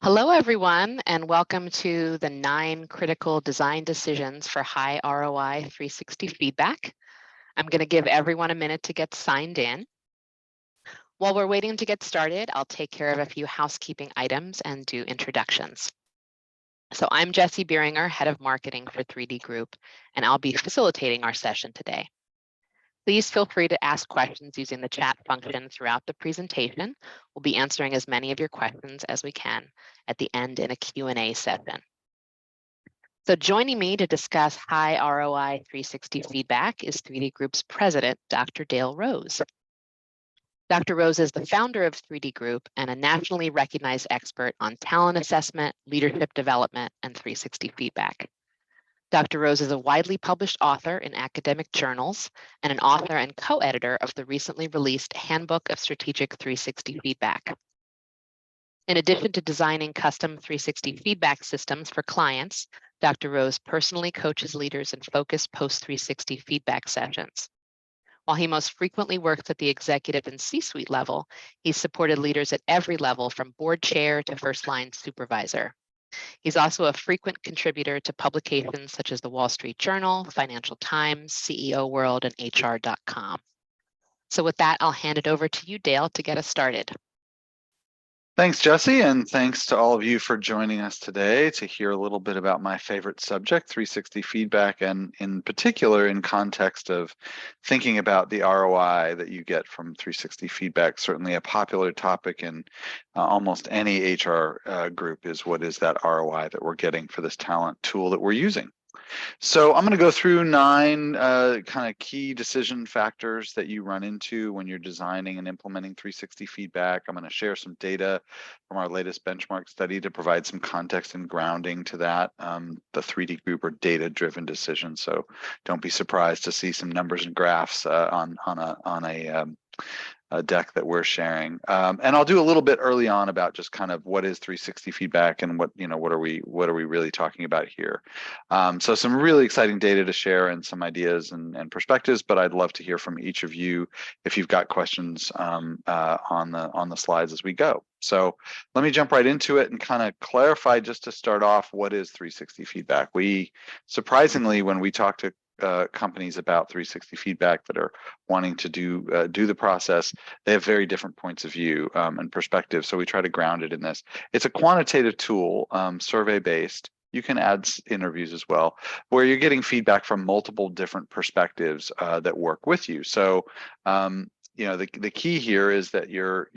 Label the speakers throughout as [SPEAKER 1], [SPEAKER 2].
[SPEAKER 1] Hello, everyone, and welcome to the 9 critical design decisions for high ROI 360 feedback. I'm going to give everyone a minute to get signed in. While we're waiting to get started, I'll take care of a few housekeeping items and do introductions. So I'm Jessie Bieringer, Head of Marketing for 3D Group, and I'll be facilitating our session today. Please feel free to ask questions using the chat function throughout the presentation. We'll be answering as many of your questions as we can at the end in a Q&A session. So joining me to discuss high ROI 360 feedback is 3D Group's president, Dr. Dale Rose. Dr. Rose is the founder of 3D Group and a nationally recognized expert on talent assessment, leadership development, and 360 feedback. Dr. Rose is a widely published author in academic journals and an author and co-editor of the recently released Handbook of Strategic 360 Feedback. In addition to designing custom 360 feedback systems for clients, Dr. Rose personally coaches leaders in focused post-360 feedback sessions. While he most frequently works at the executive and C-suite level, he's supported leaders at every level from board chair to first-line supervisor. He's also a frequent contributor to publications such as the Wall Street Journal, Financial Times, CEO World, and HR.com. So with that, I'll hand it over to you, Dale, to get us started.
[SPEAKER 2] Thanks, Jessie, and thanks to all of you for joining us today to hear a little bit about my favorite subject, 360 feedback, and in particular in context of thinking about the ROI that you get from 360 feedback. Certainly a popular topic in almost any HR group is what is that ROI that we're getting for this talent tool that we're using. So I'm going to go through 9 kind of key decision factors that you run into when you're designing and implementing 360 feedback. I'm going to share some data from our latest benchmark study to provide some context and grounding to that. The 3D Group are data-driven decisions, so don't be surprised to see some numbers and graphs on a deck that we're sharing. And I'll do a little bit early on about just kind of what is 360 feedback and what are we really talking about here. So some really exciting data to share and some ideas and perspectives, but I'd love to hear from each of you if you've got questions on the slides as we go. So let me jump right into it and kind of clarify, just to start off, what is 360 feedback. We surprisingly, when we talk to companies about 360 feedback that are wanting to do the process, they have very different points of view and perspective. So we try to ground it in this. It's a quantitative tool, survey-based. You can add interviews as well, where you're getting feedback from multiple different perspectives that work with you. So the key here is that your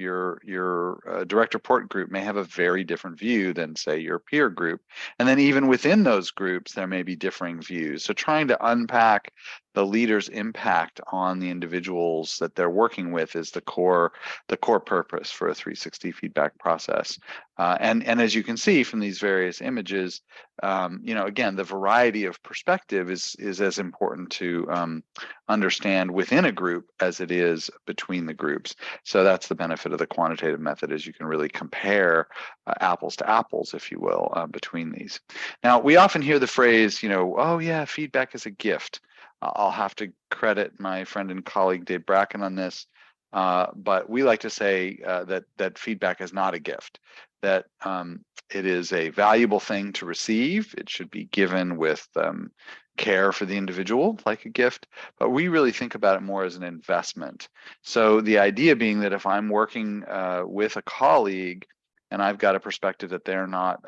[SPEAKER 2] direct report group may have a very different view than, say, your peer group. And then even within those groups, there may be differing views. So trying to unpack the leader's impact on the individuals that they're working with is the core purpose for a 360 feedback process. And as you can see from these various images, again, the variety of perspective is as important to understand within a group as it is between the groups. So that's the benefit of the quantitative method, is you can really compare apples to apples, if you will, between these. Now, we often hear the phrase, oh yeah, feedback is a gift. I'll have to credit my friend and colleague Dave Bracken on this, but we like to say that feedback is not a gift, that it is a valuable thing to receive. It should be given with care for the individual, like a gift, but we really think about it more as an investment. So the idea being that if I'm working with a colleague and I've got a perspective that they're not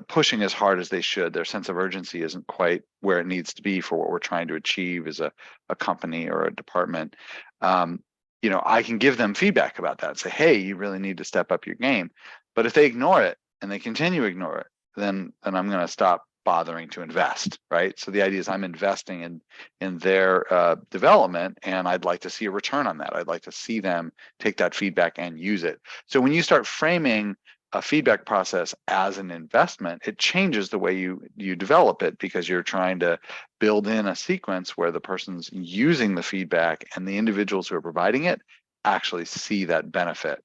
[SPEAKER 2] pushing as hard as they should, their sense of urgency isn't quite where it needs to be for what we're trying to achieve as a company or a department, I can give them feedback about that and say, hey, you really need to step up your game. But if they ignore it and they continue to ignore it, then I'm going to stop bothering to invest, right? So the idea is I'm investing in their development, and I'd like to see a return on that. I'd like to see them take that feedback and use it. So when you start framing a feedback process as an investment, it changes the way you develop it, because you're trying to build in a sequence where the person's using the feedback and the individuals who are providing it actually see that benefit.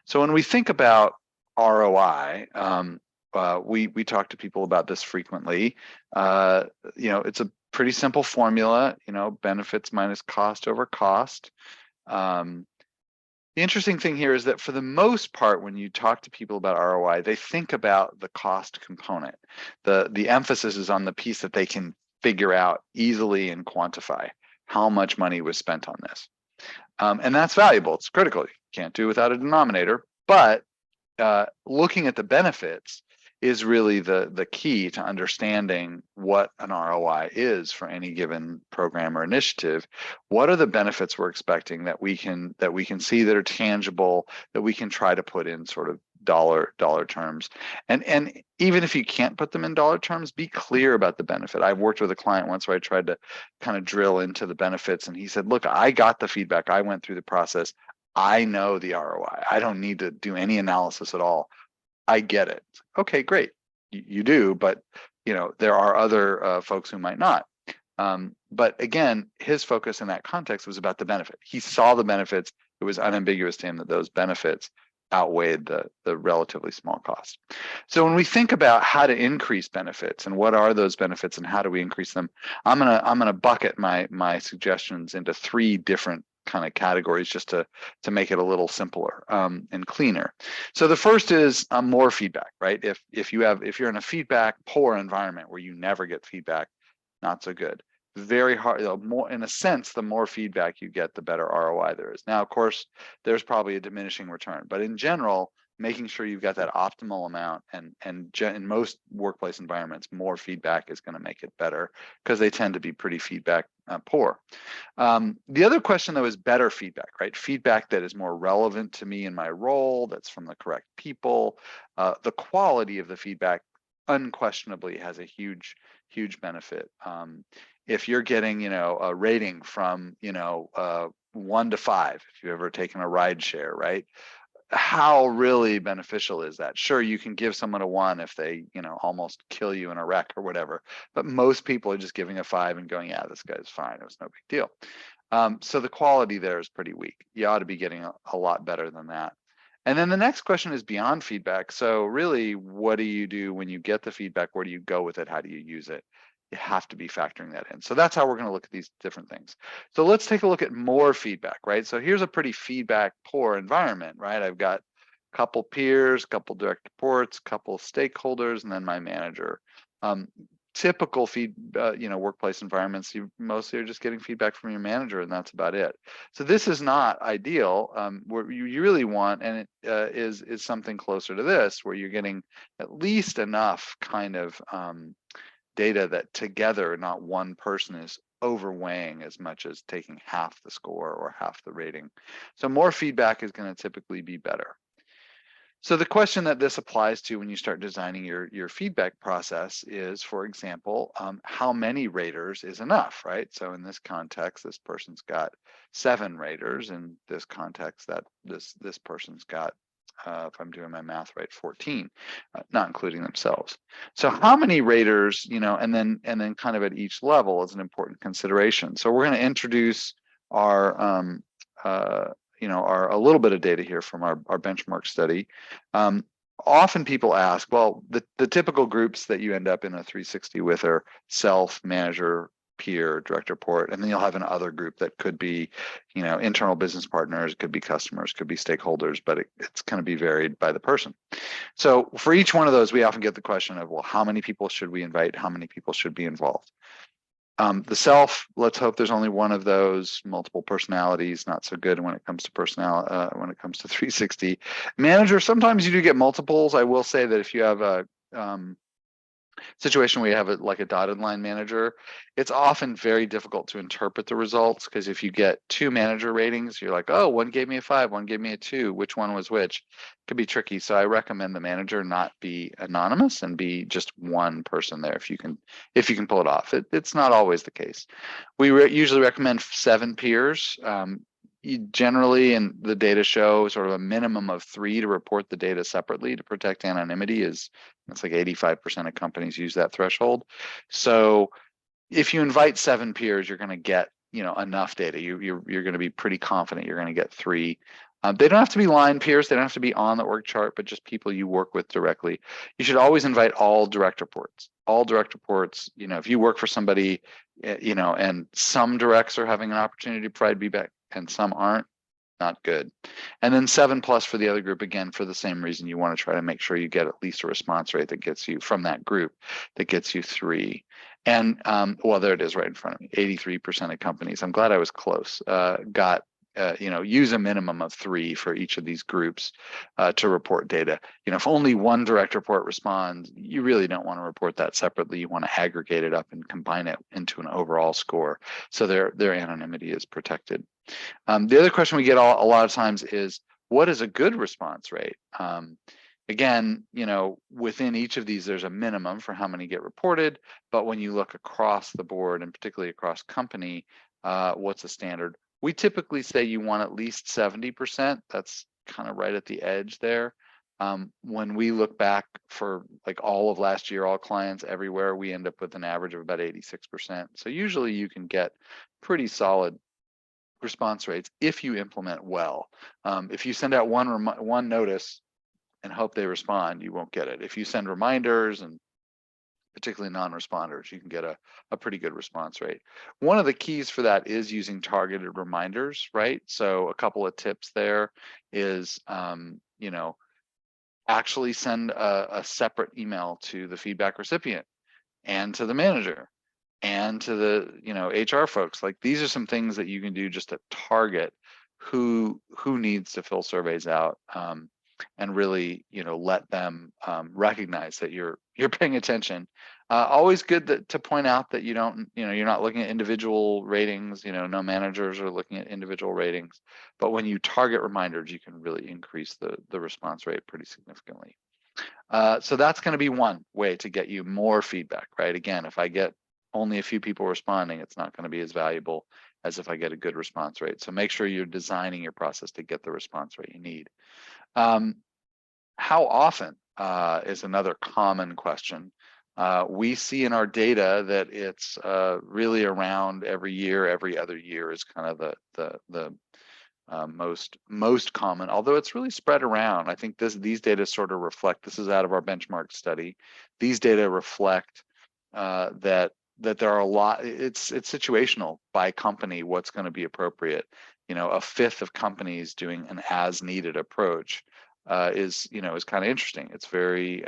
[SPEAKER 2] So when we think about ROI, we talk to people about this frequently. It's a pretty simple formula, benefits minus cost over cost. The interesting thing here is that for the most part, when you talk to people about ROI, they think about the cost component. The emphasis is on the piece that they can figure out easily and quantify how much money was spent on this. And that's valuable. It's critical. You can't do without a denominator. But looking at the benefits is really the key to understanding what an ROI is for any given program or initiative. What are the benefits we're expecting that we can see that are tangible, that we can try to put in sort of dollar terms, and even if you can't put them in dollar terms, be clear about the benefit. I've worked with a client once where I tried to kind of drill into the benefits, and he said, look, I got the feedback, I went through the process, I know the ROI, I don't need to do any analysis at all, I get it. Okay, great. You do, but there are other folks who might not. But again, his focus in that context was about the benefit. He saw the benefits. It was unambiguous to him that those benefits outweighed the relatively small cost. So when we think about how to increase benefits and what are those benefits and how do we increase them, I'm gonna bucket my suggestions into three different kind of categories just to make it a little simpler and cleaner. So the first is more feedback, right? If you're in a feedback poor environment where you never get feedback, not so good. Very hard, more in a sense, the more feedback you get, the better ROI there is. Now, of course, there's probably a diminishing return, but in general, making sure you've got that optimal amount, and in most workplace environments, more feedback is going to make it better because they tend to be pretty feedback poor. The other question, though, is better feedback, right? Feedback that is more relevant to me in my role, that's from the correct people. The quality of the feedback unquestionably has a huge benefit. If you're getting, a rating from, 1 to 5, if you've ever taken a ride share, right? How really beneficial is that? Sure, you can give someone a 1 if they, almost kill you in a wreck or whatever, but most people are just giving a 5 and going, yeah, this guy's fine, it was no big deal. So the quality there is pretty weak. You ought to be getting a lot better than that. And then the next question is beyond feedback. So really, what do you do when you get the feedback? Where do you go with it? How do you use it? You have to be factoring that in. So that's how we're going to look at these different things. So let's take a look at more feedback, right? So here's a pretty feedback poor environment, right? I've got a couple peers, couple direct reports, couple stakeholders, and then my manager. Typical workplace environments, you mostly are just getting feedback from your manager, and that's about it. So this is not ideal. What you really want, and it is something closer to this, where you're getting at least enough kind of data that together, not one person is overweighing as much as taking half the score or half the rating. So more feedback is going to typically be better. So the question that this applies to when you start designing your feedback process is, for example, how many raters is enough, right? So in this context, this person's got 7 raters. In this context, that this person's got, if I'm doing my math right, 14, not including themselves. So how many raters, and then kind of at each level is an important consideration. So we're going to introduce our a little bit of data here from our benchmark study. Often people ask, well, the typical groups that you end up in a 360 with are self, manager, peer, direct report, and then you'll have an other group that could be, internal business partners, could be customers, could be stakeholders, but it's going to be varied by the person. So for each one of those, we often get the question of, well, how many people should we invite? How many people should be involved? The self, let's hope there's only one of those. Multiple personalities, not so good when it comes to when it comes to 360. Manager, sometimes you do get multiples. I will say that if you have a situation where you have like a dotted line manager, it's often very difficult to interpret the results, because if you get 2 manager ratings, you're like, oh, one gave me a 5, one gave me a 2, which one was which? It could be tricky. So I recommend the manager not be anonymous and be just one person there if you can pull it off. It's not always the case. We usually recommend 7 peers. Generally, and the data show, sort of a minimum of 3 to report the data separately to protect anonymity. It's like 85% of companies use that threshold. So if you invite 7 peers, you're going to get enough data. You're going to be pretty confident you're going to get 3. They don't have to be line peers. They don't have to be on the org chart, but just people you work with directly. You should always invite all direct reports. All direct reports. If you work for somebody, and some directs are having an opportunity to provide feedback and some aren't, not good. And then 7+ for the other group, again, for the same reason. You want to try to make sure you get at least a response rate that gets you from that group that gets you 3. And well, there it is right in front of me. 83% of companies, I'm glad I was close, got use a minimum of 3 for each of these groups to report data. If only one direct report responds, you really don't want to report that separately. You want to aggregate it up and combine it into an overall score so their anonymity is protected. The other question we get a lot of times is, what is a good response rate? Again, within each of these, there's a minimum for how many get reported, but when you look across the board, and particularly across company, what's the standard? We typically say you want at least 70%. That's kind of right at the edge there. When we look back for like all of last year, all clients everywhere, we end up with an average of about 86%. So usually you can get pretty solid response rates if you implement well. If you send out one notice and hope they respond, you won't get it. If you send reminders, and particularly non-responders, you can get a pretty good response rate. One of the keys for that is using targeted reminders, right? So a couple of tips there is, actually send a separate email to the feedback recipient and to the manager and to the HR folks. Like, these are some things that you can do just to target who needs to fill surveys out, and really let them recognize that you're paying attention. Always good to point out that you're not looking at individual ratings. No managers are looking at individual ratings, but when you target reminders, you can really increase the response rate pretty significantly. So that's going to be one way to get you more feedback, right? Again, if I get only a few people responding, it's not going to be as valuable as if I get a good response rate. So make sure you're designing your process to get the response rate you need. How often is another common question. We see in our data that it's really around every year, every other year is kind of the most common, although it's really spread around. I think these data sort of reflect, this is out of our benchmark study, these data reflect that there are a lot, it's situational by company, what's going to be appropriate. A fifth of companies doing an as needed approach is kind of interesting. It's very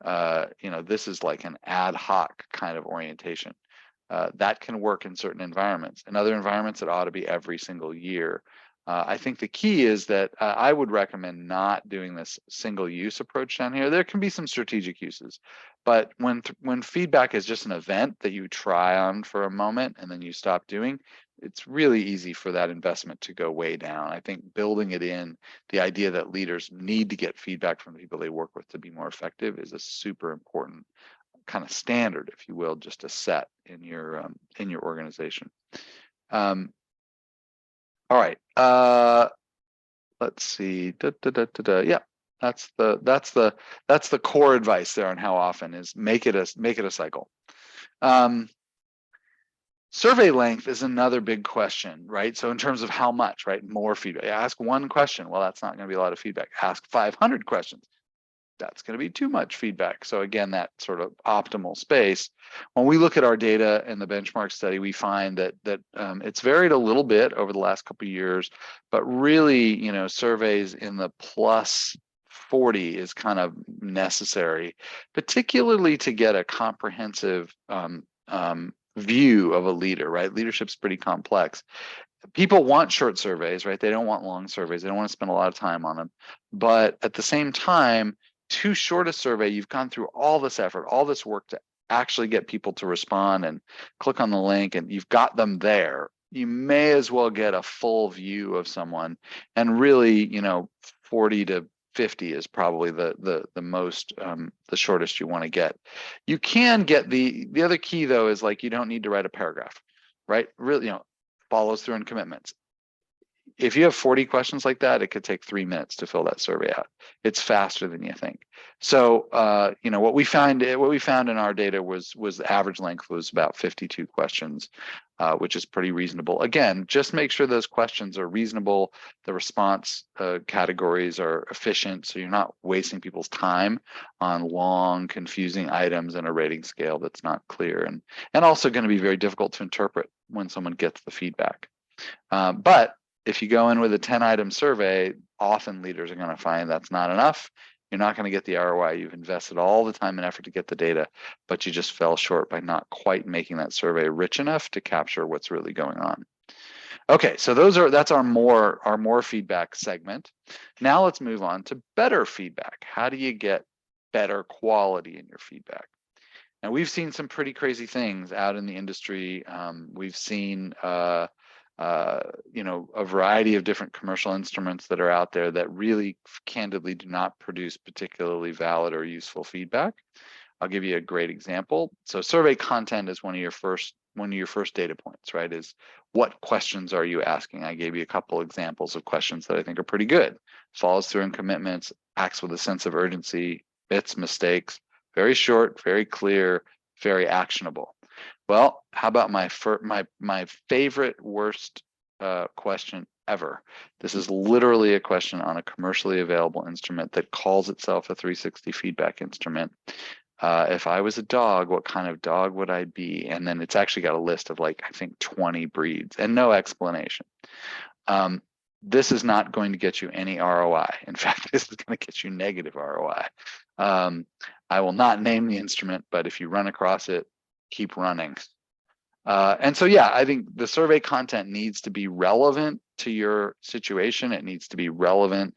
[SPEAKER 2] this is like an ad hoc kind of orientation. That can work in certain environments. In other environments, it ought to be every single year. I think the key is that I would recommend not doing this single-use approach down here. There can be some strategic uses, but when feedback is just an event that you try on for a moment and then you stop doing, it's really easy for that investment to go way down. I think building it in, the idea that leaders need to get feedback from the people they work with to be more effective, is a super important kind of standard, if you will, just to set in your organization. All right. Let's see. Yeah, that's the core advice there on how often is make it a cycle. Survey length is another big question, right? So in terms of how much, right? More feedback. Ask one question. Well, that's not going to be a lot of feedback. Ask 500 questions. That's going to be too much feedback. So again, that sort of optimal space. When we look at our data in the benchmark study, we find that it's varied a little bit over the last couple of years, but really, surveys in the plus 40 is kind of necessary, particularly to get a comprehensive view of a leader, right? Leadership's pretty complex. People want short surveys, right? They don't want long surveys. They don't want to spend a lot of time on them. But at the same time, too short a survey, you've gone through all this effort, all this work to actually get people to respond and click on the link, and you've got them there. You may as well get a full view of someone, and really, 40 to 50 is probably the most the shortest you want to get. You can get the other key though is, like, you don't need to write a paragraph, right? Really, follows through on commitments. If you have 40 questions like that, it could take 3 minutes to fill that survey out. It's faster than you think. So, what we found in our data was the average length was about 52 questions, which is pretty reasonable. Again, just make sure those questions are reasonable. The response categories are efficient, so you're not wasting people's time on long, confusing items in a rating scale that's not clear, and also going to be very difficult to interpret when someone gets the feedback. But if you go in with a 10-item survey, often leaders are going to find that's not enough. You're not going to get the ROI. You've invested all the time and effort to get the data, but you just fell short by not quite making that survey rich enough to capture what's really going on. Okay, so that's our more feedback segment. Now let's move on to better feedback. How do you get better quality in your feedback? Now we've seen some pretty crazy things out in the industry. We've seen a variety of different commercial instruments that are out there that really candidly do not produce particularly valid or useful feedback. I'll give you a great example. So survey content is one of your first data points, right? Is what questions are you asking? I gave you a couple examples of questions that I think are pretty good. Follows through on commitments, acts with a sense of urgency, admits mistakes, very short, very clear, very actionable. Well, how about my favorite worst question ever? This is literally a question on a commercially available instrument that calls itself a 360 feedback instrument. If I was a dog, what kind of dog would I be? And then it's actually got a list of like, I think 20 breeds and no explanation. This is not going to get you any ROI. In fact, this is going to get you negative ROI. I will not name the instrument, but if you run across it, keep running. And so, yeah, I think the survey content needs to be relevant to your situation. It needs to be relevant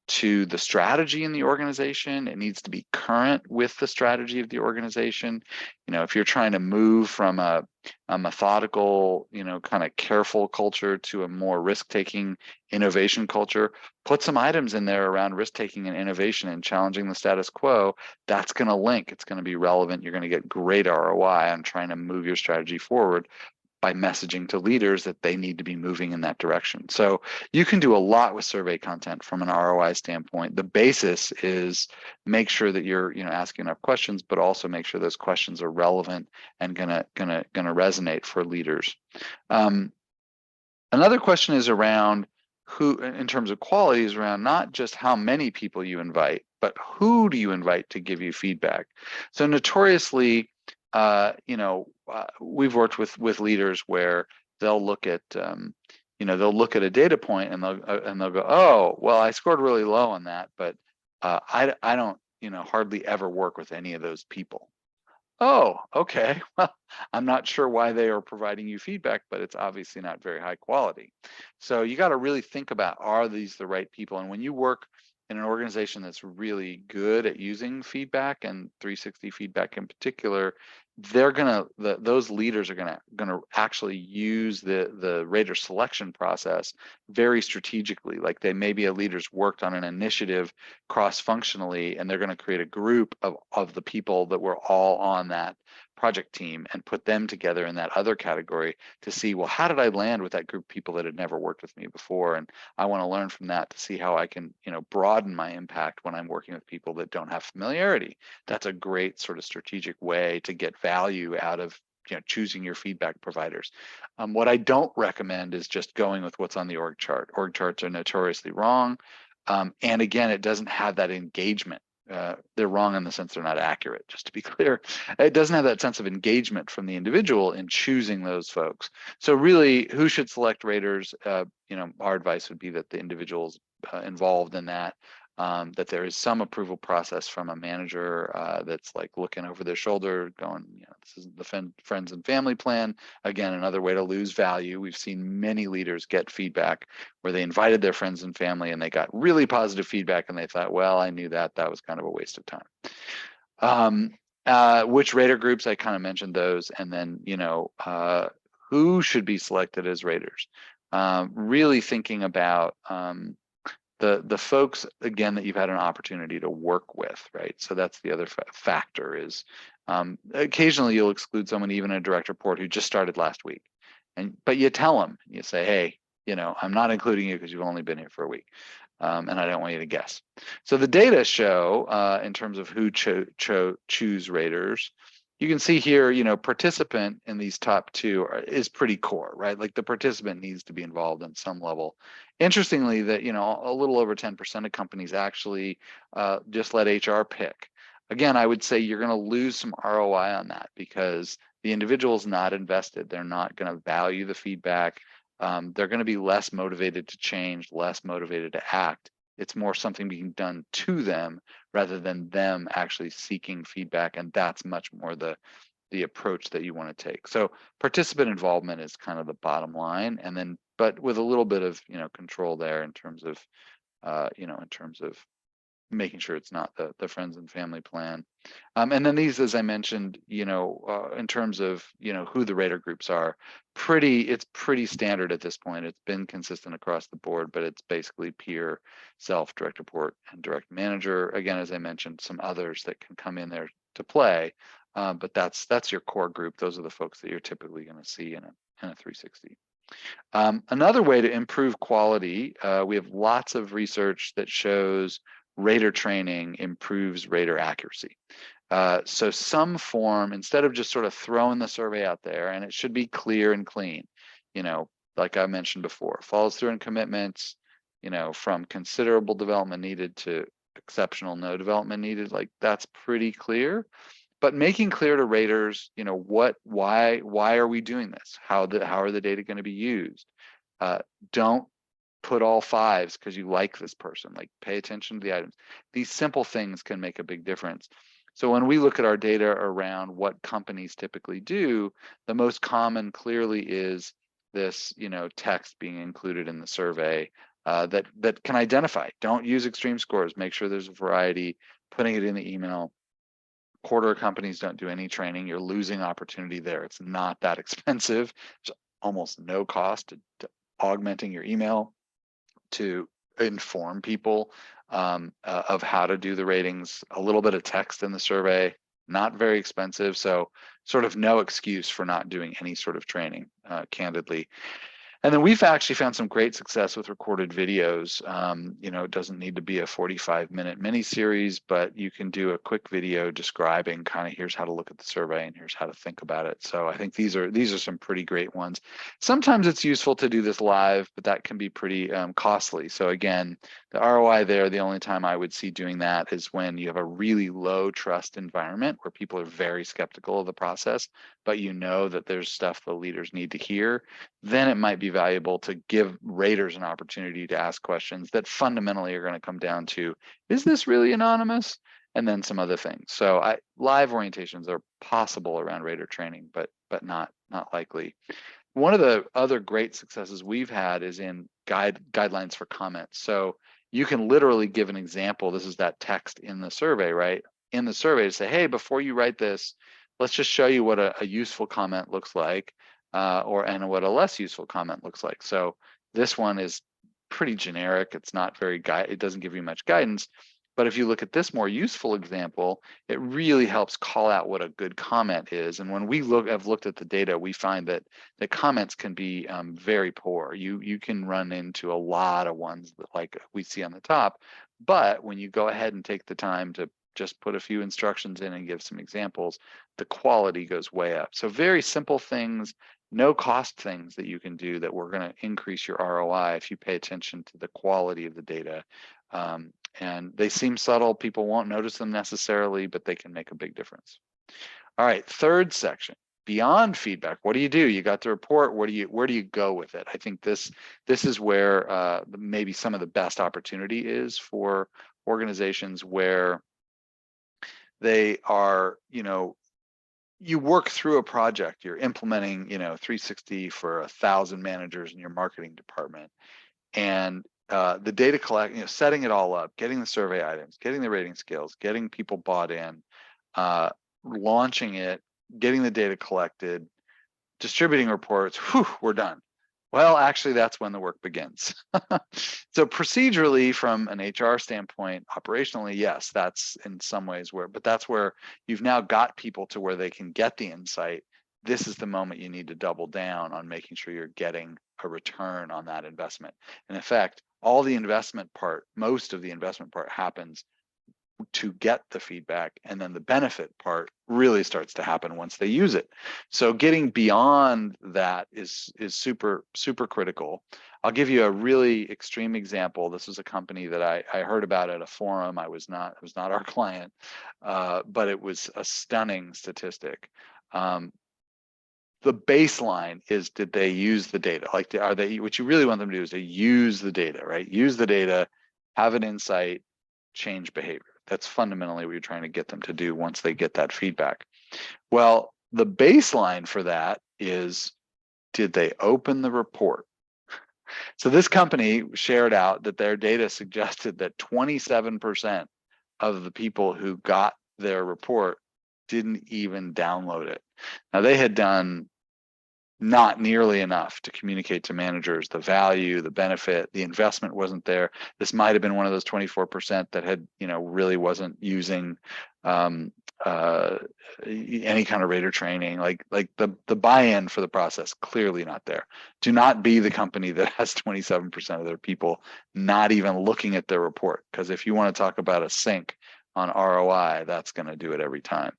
[SPEAKER 2] to the strategy in the organization. It needs to be current with the strategy of the organization. If you're trying to move from a methodical, kind of careful culture to a more risk-taking innovation culture, put some items in there around risk-taking and innovation and challenging the status quo. That's going to link. It's going to be relevant. You're going to get great ROI on trying to move your strategy forward by messaging to leaders that they need to be moving in that direction. So you can do a lot with survey content from an ROI standpoint. The basis is make sure that you're asking enough questions, but also make sure those questions are relevant and gonna resonate for leaders. Another question is around who, in terms of quality, is around not just how many people you invite, but who do you invite to give you feedback. So notoriously, we've worked with leaders where they'll look at a data point and they'll go, oh, well, I scored really low on that, but I don't hardly ever work with any of those people. Oh, okay. Well, I'm not sure why they are providing you feedback, but it's obviously not very high quality. So you got to really think about, are these the right people? And when you work in an organization that's really good at using feedback and 360 feedback in particular, those leaders are gonna actually use the rater selection process very strategically. Like maybe a leader's worked on an initiative cross-functionally, and they're going to create a group of the people that were all on that project team and put them together in that other category to see, well, how did I land with that group of people that had never worked with me before? And I want to learn from that to see how I can, broaden my impact when I'm working with people that don't have familiarity. That's a great sort of strategic way to get value out of choosing your feedback providers. What I don't recommend is just going with what's on the org chart. Org charts are notoriously wrong. And again, it doesn't have that engagement. They're wrong in the sense they're not accurate, just to be clear. It doesn't have that sense of engagement from the individual in choosing those folks. So really, who should select raters? Our advice would be that the individuals involved in that there is some approval process from a manager that's like looking over their shoulder going, this isn't the friends and family plan. Again, another way to lose value. We've seen many leaders get feedback where they invited their friends and family and they got really positive feedback and they thought, well, I knew that was kind of a waste of time. Which rater groups, I kind of mentioned those, and then, who should be selected as raters. Really thinking about the folks, again, that you've had an opportunity to work with, right? So that's the other factor is occasionally you'll exclude someone, even a direct report who just started last week. But you tell them, you say, hey, I'm not including you because you've only been here for a week. And I don't want you to guess. So the data show in terms of who choose raters, you can see here, participant in these top two is pretty core, right? Like the participant needs to be involved in some level. Interestingly, that, a little over 10% of companies actually just let HR pick. Again, I would say you're going to lose some ROI on that because the individual's not invested. They're not going to value the feedback. they're going to be less motivated to change, less motivated to act. It's more something being done to them rather than them actually seeking feedback. And that's much more the approach that you want to take. So participant involvement is kind of the bottom line, and then but with a little bit of control there in terms of making sure it's not the friends and family plan. And then these, as I mentioned, in terms of who the rater groups are, it's pretty standard at this point. It's been consistent across the board, but it's basically peer, self, direct report, and direct manager. Again, as I mentioned, some others that can come in there to play, but that's your core group. Those are the folks that you're typically going to see in a 360. Another way to improve quality, we have lots of research that shows rater training improves rater accuracy. So some form, instead of just sort of throwing the survey out there, and it should be clear and clean, like I mentioned before, follows through on commitments, from considerable development needed to exceptional no development needed, like that's pretty clear. But making clear to raters, why are we doing this? How are the data going to be used? Don't put all fives because you like this person. Like, pay attention to the items. These simple things can make a big difference. So when we look at our data around what companies typically do, the most common clearly is this, text being included in the survey that can identify. Don't use extreme scores. Make sure there's a variety. Putting it in the email. Quarter of companies don't do any training. You're losing opportunity there. It's not that expensive. There's almost no cost to augmenting your email to inform people of how to do the ratings. A little bit of text in the survey, not very expensive. So sort of no excuse for not doing any sort of training, candidly. And then we've actually found some great success with recorded videos. It doesn't need to be a 45-minute mini series, but you can do a quick video describing kind of here's how to look at the survey and here's how to think about it. So I think these are some pretty great ones. Sometimes it's useful to do this live, but that can be pretty costly. So again, the ROI there, the only time I would see doing that is when you have a really low trust environment where people are very skeptical of the process, but that there's stuff the leaders need to hear. Then it might be valuable to give raters an opportunity to ask questions that fundamentally are going to come down to, is this really anonymous? And then some other things. So live orientations are possible around rater training, but not likely. One of the other great successes we've had is in guidelines for comments. So you can literally give an example. This is that text in the survey, right? In the survey to say, hey, before you write this, let's just show you what a useful comment looks like. And what a less useful comment looks like. So this one is pretty generic. It's not very it doesn't give you much guidance. But if you look at this more useful example, it really helps call out what a good comment is. And when we have looked at the data, we find that the comments can be very poor. You can run into a lot of ones that, like we see on the top. But when you go ahead and take the time to just put a few instructions in and give some examples, the quality goes way up. So very simple things, no cost things that you can do that we're going to increase your ROI if you pay attention to the quality of the data. And they seem subtle. People won't notice them necessarily, but they can make a big difference. All right, third section, beyond feedback. What do? You got the report. Where do you go with it? I think this is where maybe some of the best opportunity is for organizations where they are, you work through a project, you're implementing, 360 for 1,000 managers in your marketing department. And the data setting it all up, getting the survey items, getting the rating scales, getting people bought in, launching it, getting the data collected, distributing reports, we're done. Well, actually, that's when the work begins. So procedurally, from an HR standpoint, operationally, yes, that's in some ways but that's where you've now got people to where they can get the insight. This is the moment you need to double down on making sure you're getting a return on that investment. And in fact, most of the investment part happens to get the feedback, and then the benefit part really starts to happen once they use it. So getting beyond that is super critical. I'll give you a really extreme example. This is a company that I heard about at a forum. It was not our client, but it was a stunning statistic. the baseline is, did they use the data? Like, are they, what you really want them to do is to use the data, right? Use the data, have an insight, change behavior. That's fundamentally what you're trying to get them to do once they get that feedback. Well, the baseline for that is, did they open the report? So this company shared out that their data suggested that 27% of the people who got their report didn't even download it. Now, they had done not nearly enough to communicate to managers the value, the benefit, the investment wasn't there. This might have been one of those 24% that had, really wasn't using any kind of rater training, like the buy-in for the process, clearly not there. Do not be the company that has 27% of their people not even looking at their report, because if you want to talk about a sink on ROI, that's going to do it every time.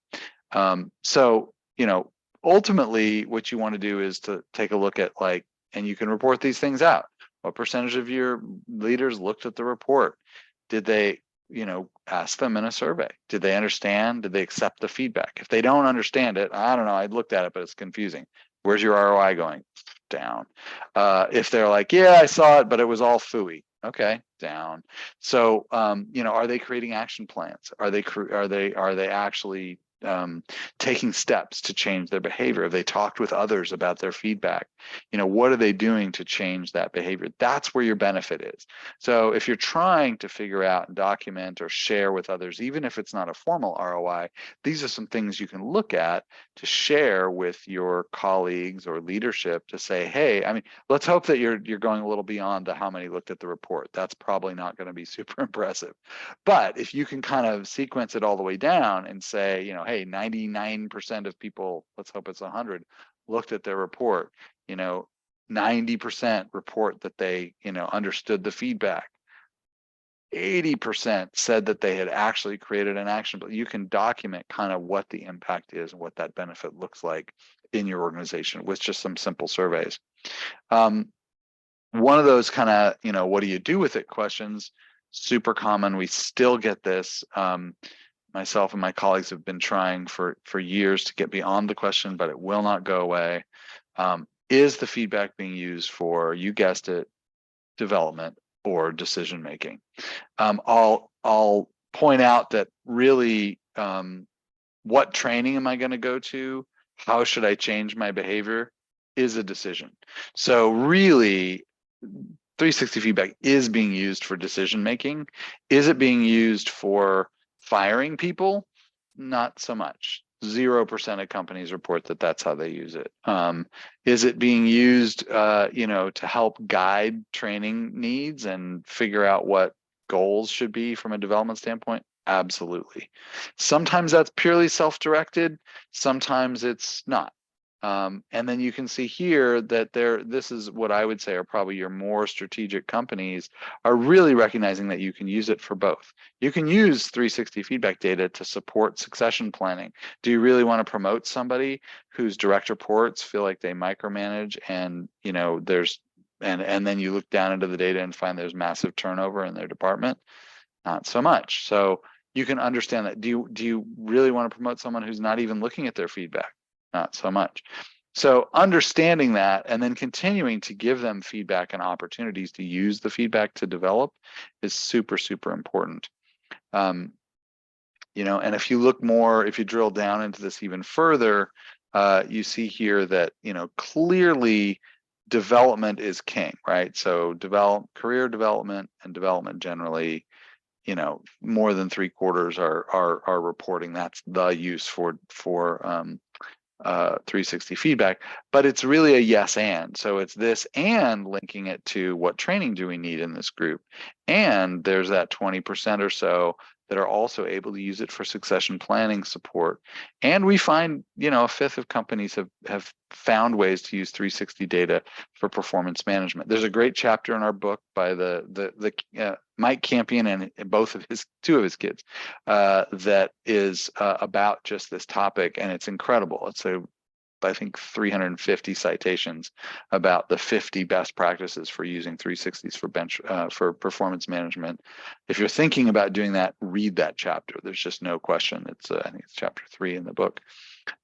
[SPEAKER 2] So, ultimately what you want to do is to take a look at, and you can report these things out. What percentage of your leaders looked at the report? Did they, ask them in a survey? Did they understand? Did they accept the feedback? If they don't understand it, I don't know, I looked at it, but it's confusing. Where's your ROI going? Down. If they're like, yeah, I saw it, but it was all phooey. Okay, down. So, are they creating action plans? Are they actually taking steps to change their behavior? Have they talked with others about their feedback? What are they doing to change that behavior? That's where your benefit is. So if you're trying to figure out and document or share with others, even if it's not a formal ROI, these are some things you can look at to share with your colleagues or leadership to say, hey, let's hope that you're going a little beyond the how many looked at the report. That's probably not going to be super impressive. But if you can kind of sequence it all the way down and say, hey, 99% of people, let's hope it's 100, looked at their report, 90% report that they, understood the feedback. 80% said that they had actually created an action, but you can document kind of what the impact is and what that benefit looks like in your organization with just some simple surveys. One of those kind of, what do you do with it questions, super common. We still get this. Myself and my colleagues have been trying for years to get beyond the question, but it will not go away. Is the feedback being used for, you guessed it, development or decision making? I'll point out that really, what training am I going to go to? How should I change my behavior is a decision. So really, 360 feedback is being used for decision making. Is it being used for firing people? Not so much. 0% of companies report that that's how they use it. Is it being used, to help guide training needs and figure out what goals should be from a development standpoint? Absolutely. Sometimes that's purely self-directed. Sometimes it's not. And then you can see here that this is what I would say are probably your more strategic companies are really recognizing that you can use it for both. You can use 360 feedback data to support succession planning. Do you really want to promote somebody whose direct reports feel like they micromanage and, and then you look down into the data and find there's massive turnover in their department? Not so much. So you can understand that. Do you really want to promote someone who's not even looking at their feedback? Not so much. So understanding that and then continuing to give them feedback and opportunities to use the feedback to develop is super, super important. And if you look more, if you drill down into this even further, you see here that, clearly development is king, right? So career development and development generally, more than 3/4 are reporting that's the use for 360 feedback, but it's really a yes and. So it's this and linking it to what training do we need in this group. And there's that 20% or so that are also able to use it for succession planning support. And we find, a fifth of companies have found ways to use 360 data for performance management. There's a great chapter in our book by the Mike Campion and two of his kids that is about just this topic, and it's incredible. It's I think 350 citations about the 50 best practices for using 360s for performance management. If you're thinking about doing that, read that chapter. There's just no question. I think it's chapter 3 in the book.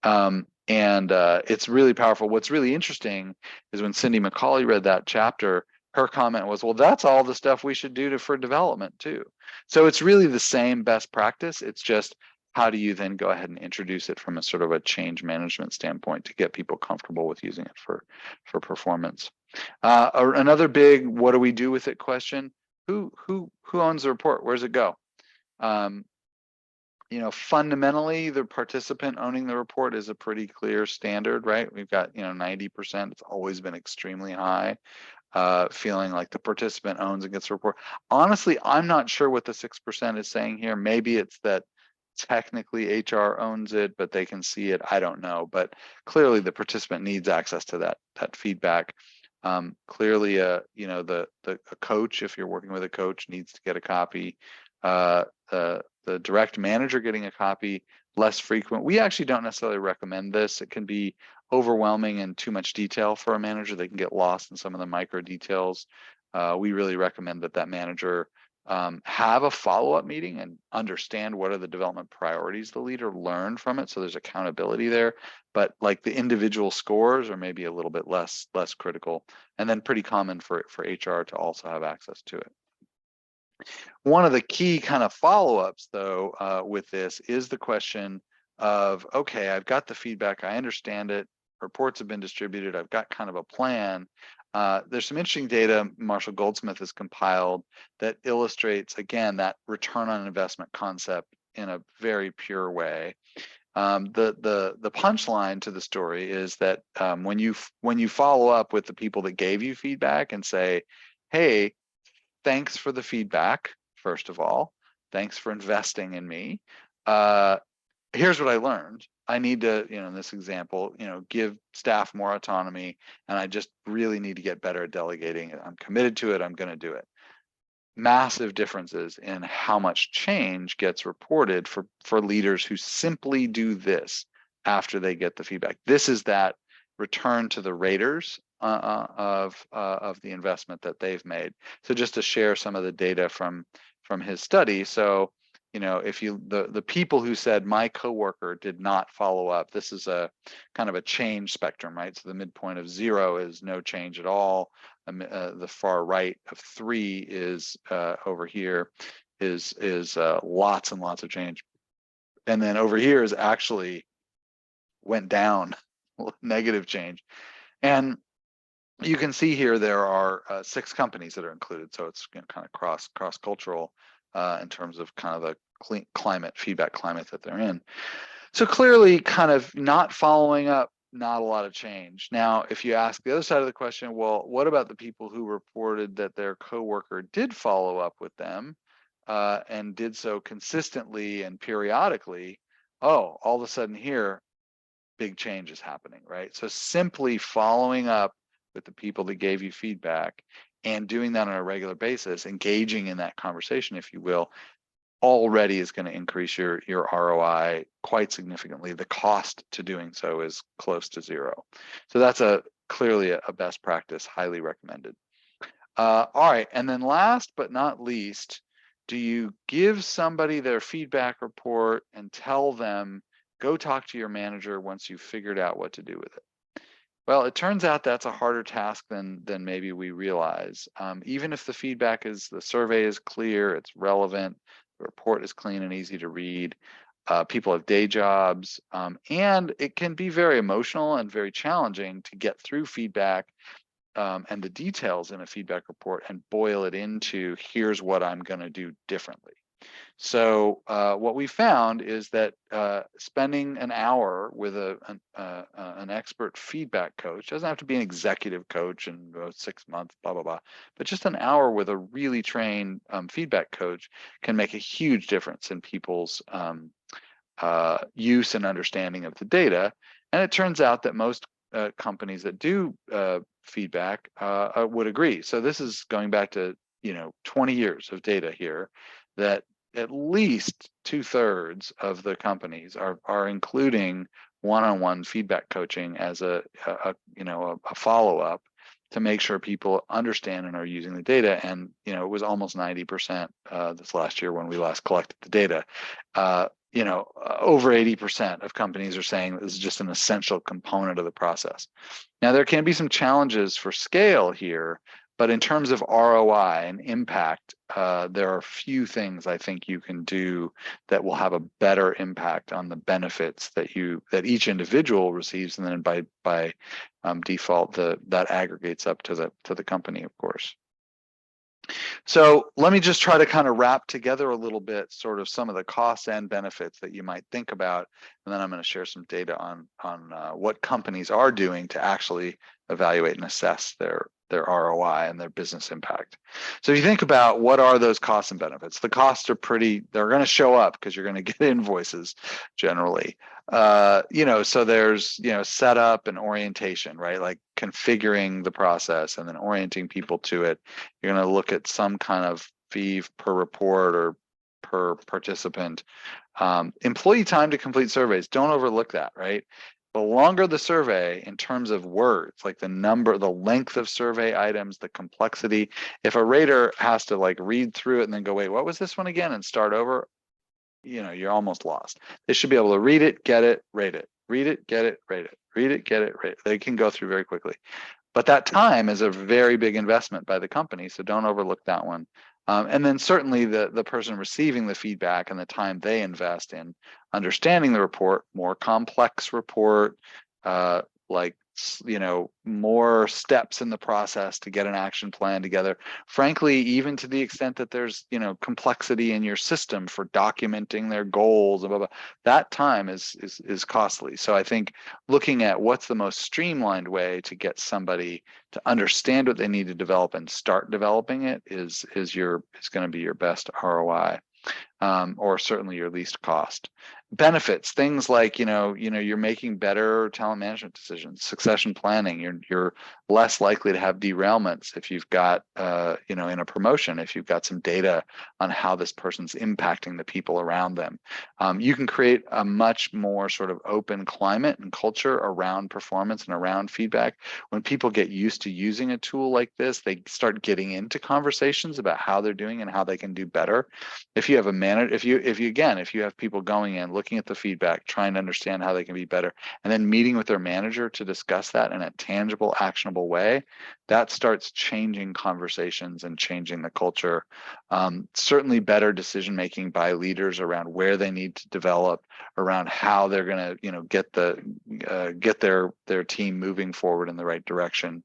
[SPEAKER 2] It's really powerful. What's really interesting is when Cindy McCauley read that chapter, her comment was, well, that's all the stuff we should do for development too. So it's really the same best practice. It's just how do you then go ahead and introduce it from a sort of a change management standpoint to get people comfortable with using it for performance. Another big what do we do with it question, who owns the report? Where's it go? Fundamentally, the participant owning the report is a pretty clear standard, right? We've got, 90%. It's always been extremely high, feeling like the participant owns and gets a report. Honestly, I'm not sure what the 6% is saying here. Maybe it's that technically HR owns it, but they can see it. I don't know. But clearly the participant needs access to that feedback. Clearly, a coach, if you're working with a coach, needs to get a copy. The direct manager getting a copy, less frequent. We actually don't necessarily recommend this. It can be overwhelming and too much detail for a manager. They can get lost in some of the micro details. We really recommend that manager have a follow-up meeting and understand what are the development priorities the leader learned from it. So there's accountability there, but like the individual scores are maybe a little bit less critical, and then pretty common for HR to also have access to it. One of the key kind of follow-ups though with this is the question of, okay, I've got the feedback, I understand it, reports have been distributed, I've got kind of a plan. There's some interesting data Marshall Goldsmith has compiled that illustrates, again, that return on investment concept in a very pure way. The punchline to the story is that when you follow up with the people that gave you feedback and say, hey, thanks for the feedback, first of all, thanks for investing in me. Here's what I learned. I need to, in this example, give staff more autonomy, and I just really need to get better at delegating. I'm committed to it. I'm going to do it. Massive differences in how much change gets reported for leaders who simply do this after they get the feedback. This is that return to the raters of the investment that they've made. So just to share some of the data from his study. So, if the people who said my coworker did not follow up, this is a kind of a change spectrum, right? So the midpoint of 0 is no change at all. The far right of 3 is over here is lots and lots of change, and then over here is actually went down, negative change. And you can see here there are 6 companies that are included, so it's kind of cross cultural in terms of kind of the feedback climate that they're in. So clearly, kind of not following up, not a lot of change. Now, if you ask the other side of the question, well, what about the people who reported that their coworker did follow up with them and did so consistently and periodically? Oh, all of a sudden here, big change is happening, right? So simply following up with the people that gave you feedback and doing that on a regular basis, engaging in that conversation, if you will, already is going to increase your ROI quite significantly. The cost to doing so is close to 0. So that's clearly a best practice, highly recommended. All right, and then last but not least, do you give somebody their feedback report and tell them, go talk to your manager once you've figured out what to do with it? Well, it turns out that's a harder task than maybe we realize. Even if the the survey is clear, it's relevant, the report is clean and easy to read, people have day jobs, and it can be very emotional and very challenging to get through feedback and the details in a feedback report and boil it into, here's what I'm going to do differently. So what we found is that spending an hour with an expert feedback coach, doesn't have to be an executive coach and 6 months, blah, blah, blah, but just an hour with a really trained feedback coach can make a huge difference in people's use and understanding of the data. And it turns out that most companies that do feedback would agree. So this is going back to 20 years of data here, that at least 2/3 of the companies are including one-on-one feedback coaching as a follow-up to make sure people understand and are using the data. And it was almost 90% this last year when we last collected the data. over 80% of companies are saying this is just an essential component of the process. Now, there can be some challenges for scale here, but in terms of ROI and impact, there are few things I think you can do that will have a better impact on the benefits that each individual receives, and then by default, that aggregates up to the company, of course. So let me just try to kind of wrap together a little bit sort of some of the costs and benefits that you might think about, and then I'm going to share some data on what companies are doing to actually evaluate and assess their ROI and their business impact. So if you think about what are those costs and benefits, the costs are they're going to show up because you're going to get invoices generally. So there's, setup and orientation, right? Like configuring the process and then orienting people to it. You're going to look at some kind of fee per report or per participant. Employee time to complete surveys, don't overlook that, right? The longer the survey in terms of words, like the length of survey items, the complexity, if a rater has to like read through it and then go, wait, what was this one again, and start over, you're almost lost. They should be able to read it, get it, rate it, read it, get it, rate it, read it, get it, rate it. They can go through very quickly. But that time is a very big investment by the company, so don't overlook that one. And then certainly the person receiving the feedback and the time they invest in understanding the report, more complex report, like more steps in the process to get an action plan together. Frankly, even to the extent that there's complexity in your system for documenting their goals and blah, blah, that time is costly. So I think looking at what's the most streamlined way to get somebody to understand what they need to develop and start developing it is going to be your best ROI. Or certainly your least cost. Benefits, things like you're making better talent management decisions, succession planning. You're less likely to have derailments if you've got in a promotion, if you've got some data on how this person's impacting the people around them. You can create a much more sort of open climate and culture around performance and around feedback. When people get used to using a tool like this, they start getting into conversations about how they're doing and how they can do better. If you have a manager, if you have people going in, looking at the feedback, trying to understand how they can be better, and then meeting with their manager to discuss that in a tangible, actionable way, that starts changing conversations and changing the culture. Certainly better decision making by leaders around where they need to develop, around how they're going to get their team moving forward in the right direction.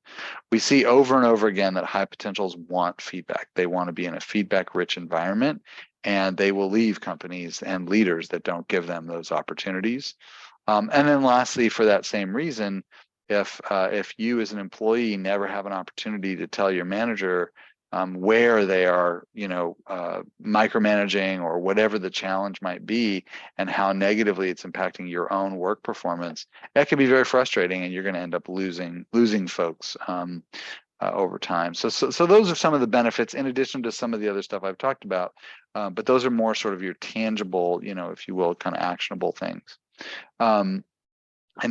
[SPEAKER 2] We see over and over again that high potentials want feedback. They want to be in a feedback rich environment, and they will leave companies and leaders that don't give them those opportunities. And then lastly, for that same reason, if you as an employee never have an opportunity to tell your manager where they are, micromanaging or whatever the challenge might be, and how negatively it's impacting your own work performance, that can be very frustrating, and you're going to end up losing folks over time. So those are some of the benefits, in addition to some of the other stuff I've talked about. But those are more sort of your tangible, if you will, kind of actionable things. And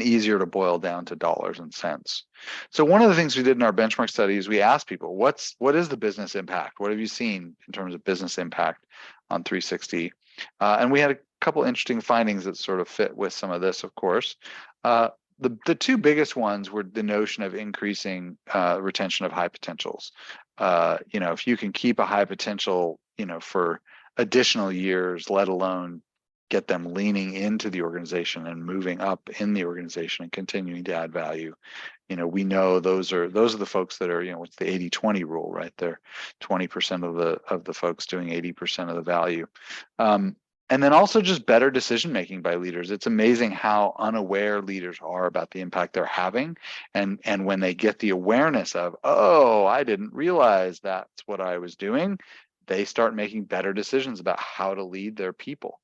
[SPEAKER 2] easier to boil down to dollars and cents. So one of the things we did in our benchmark study is we asked people, what is the business impact? What have you seen in terms of business impact on 360? And we had a couple interesting findings that sort of fit with some of this, of course. The two biggest ones were the notion of increasing retention of high potentials. If you can keep a high potential, for additional years, let alone get them leaning into the organization and moving up in the organization and continuing to add value. We know those are the folks that are, what's the 80-20 rule, right? They're 20% of the folks doing 80% of the value. And then also just better decision making by leaders. It's amazing how unaware leaders are about the impact they're having. And when they get the awareness of, oh, I didn't realize that's what I was doing, they start making better decisions about how to lead their people.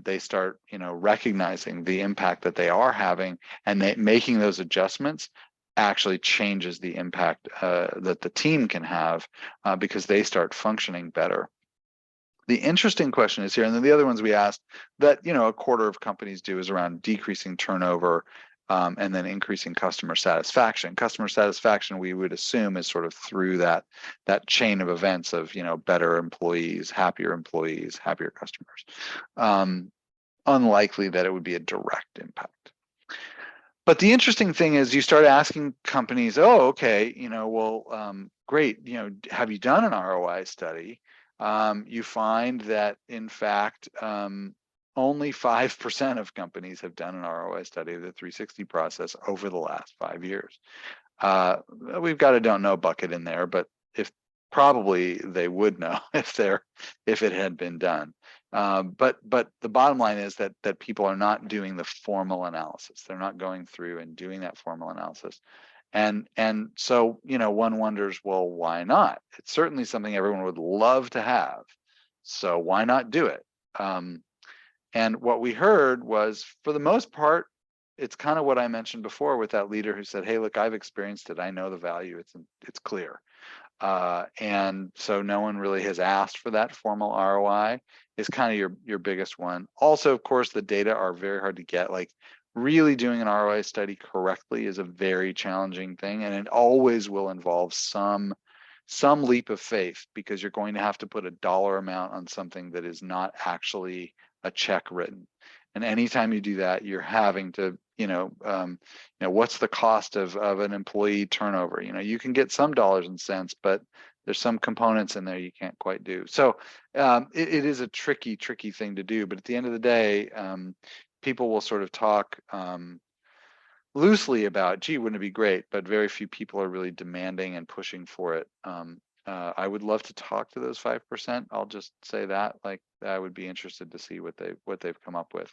[SPEAKER 2] They start, recognizing the impact that they are having, and making those adjustments actually changes the impact that the team can have because they start functioning better. The interesting question is here, and then the other ones we asked that, a quarter of companies do, is around decreasing turnover and then increasing customer satisfaction. Customer satisfaction, we would assume, is sort of through that chain of events of, better employees, happier customers. unlikely that it would be a direct impact. But the interesting thing is you start asking companies, oh, okay, well, great, have you done an ROI study? You find that, in fact, only 5% of companies have done an ROI study of the 360 process over the last 5 years. We've got a don't know bucket in there, but if probably they would know if it had been done. But the bottom line is that people are not doing the formal analysis. They're not going through and doing that formal analysis. And so, one wonders, well, why not? It's certainly something everyone would love to have. So why not do it? And what we heard was, for the most part, it's kind of what I mentioned before with that leader who said, hey, look, I've experienced it. I know the value. It's clear. And so no one really has asked for that formal ROI is kind of your biggest one. Also, of course, the data are very hard to get. Like, really doing an ROI study correctly is a very challenging thing, and it always will involve some leap of faith, because you're going to have to put a dollar amount on something that is not actually a check written. And anytime you do that, you're having to, what's the cost of an employee turnover? You can get some dollars and cents, but there's some components in there you can't quite do. So it is a tricky thing to do. But at the end of the day, people will sort of talk loosely about, gee, wouldn't it be great? But very few people are really demanding and pushing for it. I would love to talk to those 5%. I'll just say that, like, I would be interested to see what they've come up with.